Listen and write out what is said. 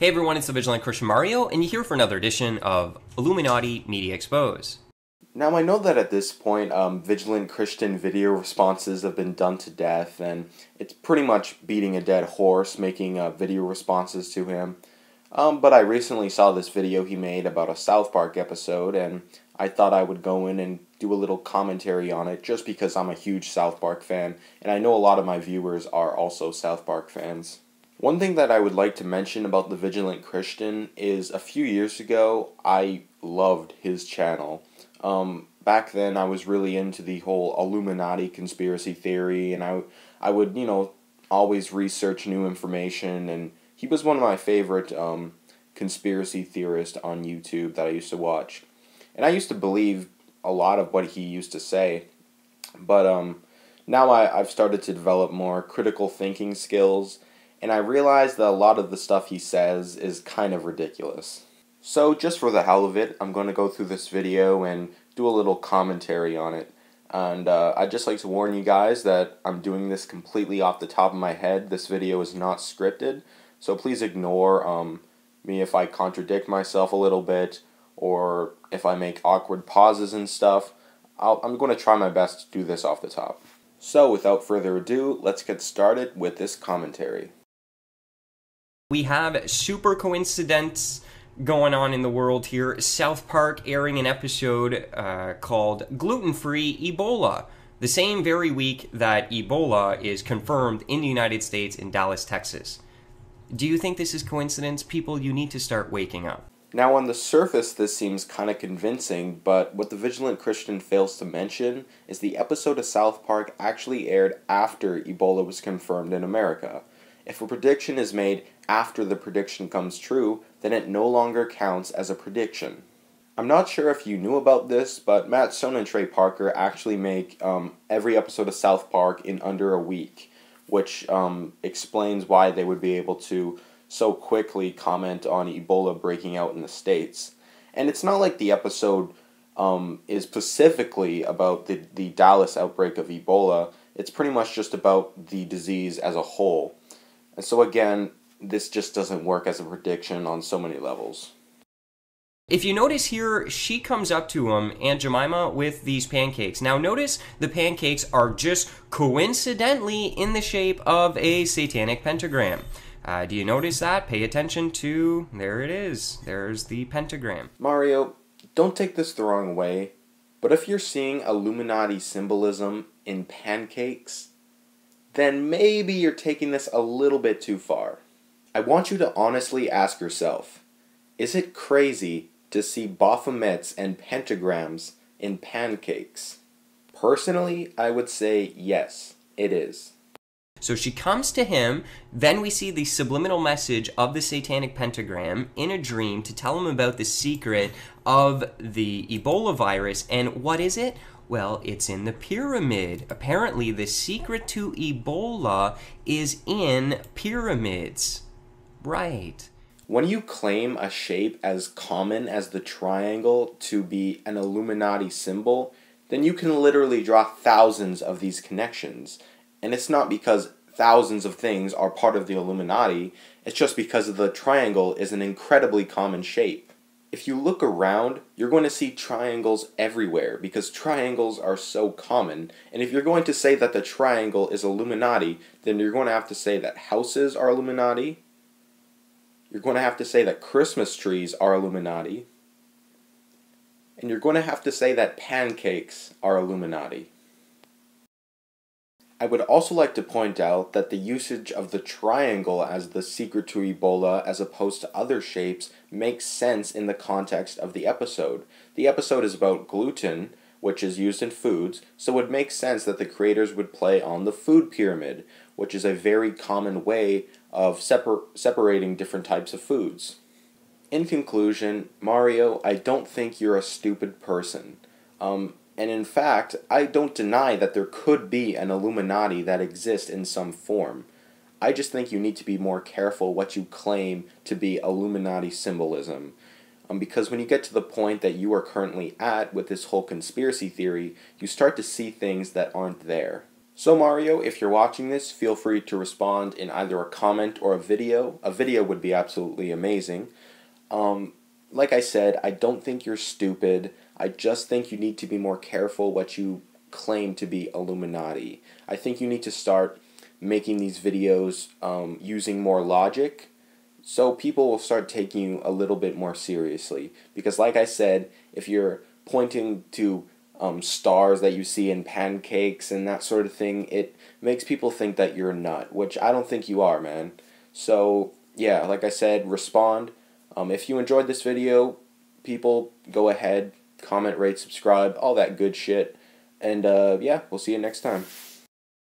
Hey everyone, it's the Vigilant Christian Mario, and you're here for another edition of Illuminati Media Expose. Now, I know that at this point, Vigilant Christian video responses have been done to death, and it's pretty much beating a dead horse, making video responses to him. But I recently saw this video he made about a South Park episode, and I thought I would go in and do a little commentary on it, just because I'm a huge South Park fan, and I know a lot of my viewers are also South Park fans. One thing that I would like to mention about the Vigilant Christian is a few years ago, I loved his channel. Back then I was really into the whole Illuminati conspiracy theory, and I would, always research new information, and he was one of my favorite conspiracy theorists on YouTube that I used to watch. And I used to believe a lot of what he used to say, but now I've started to develop more critical thinking skills, and I realize that a lot of the stuff he says is kind of ridiculous. So just for the hell of it, I'm going to go through this video and do a little commentary on it. And I'd just like to warn you guys that I'm doing this completely off the top of my head. This video is not scripted, so please ignore me if I contradict myself a little bit, or if I make awkward pauses and stuff. I'm going to try my best to do this off the top. So without further ado, let's get started with this commentary. We have super coincidence going on in the world here. South Park airing an episode called Gluten-Free Ebola, the same very week that Ebola is confirmed in the United States in Dallas, Texas. Do you think this is coincidence? People, you need to start waking up. Now, on the surface, this seems kind of convincing, but what the Vigilant Christian fails to mention is the episode of South Park actually aired after Ebola was confirmed in America. If a prediction is made after the prediction comes true, then it no longer counts as a prediction. I'm not sure if you knew about this, but Matt Stone and Trey Parker actually make every episode of South Park in under a week, which explains why they would be able to so quickly comment on Ebola breaking out in the States. And it's not like the episode is specifically about the Dallas outbreak of Ebola. It's pretty much just about the disease as a whole. And so again, this just doesn't work as a prediction on so many levels. If you notice here, she comes up to him, Aunt Jemima, with these pancakes. Now notice the pancakes are just coincidentally in the shape of a satanic pentagram. Do you notice that? Pay attention to, there it is. There's the pentagram. Mario, don't take this the wrong way, but if you're seeing Illuminati symbolism in pancakes, then maybe you're taking this a little bit too far. I want you to honestly ask yourself, is it crazy to see Baphomets and pentagrams in pancakes? Personally, I would say yes, it is. So she comes to him, then we see the subliminal message of the satanic pentagram in a dream to tell him about the secret of the Ebola virus, and what is it? Well, it's in the pyramid. Apparently, the secret to Ebola is in pyramids. Right. When you claim a shape as common as the triangle to be an Illuminati symbol, then you can literally draw thousands of these connections. And it's not because thousands of things are part of the Illuminati, it's just because the triangle is an incredibly common shape. If you look around, you're going to see triangles everywhere because triangles are so common. And if you're going to say that the triangle is Illuminati, then you're going to have to say that houses are Illuminati. You're going to have to say that Christmas trees are Illuminati. And you're going to have to say that pancakes are Illuminati. I would also like to point out that the usage of the triangle as the secret to Ebola as opposed to other shapes makes sense in the context of the episode. The episode is about gluten, which is used in foods, so it makes sense that the creators would play on the food pyramid, which is a very common way of separating different types of foods. In conclusion, Mario, I don't think you're a stupid person. And in fact, I don't deny that there could be an Illuminati that exists in some form. I just think you need to be more careful what you claim to be Illuminati symbolism. Because when you get to the point that you are currently at with this whole conspiracy theory, you start to see things that aren't there. So Mario, if you're watching this, feel free to respond in either a comment or a video. A video would be absolutely amazing. Like I said, I don't think you're stupid. I just think you need to be more careful what you claim to be Illuminati. I think you need to start making these videos using more logic, so people will start taking you a little bit more seriously. Because like I said, if you're pointing to stars that you see in pancakes and that sort of thing, it makes people think that you're a nut, which I don't think you are, man. So yeah, like I said, respond. If you enjoyed this video, people, go ahead, comment, rate, subscribe, all that good shit. And yeah, we'll see you next time.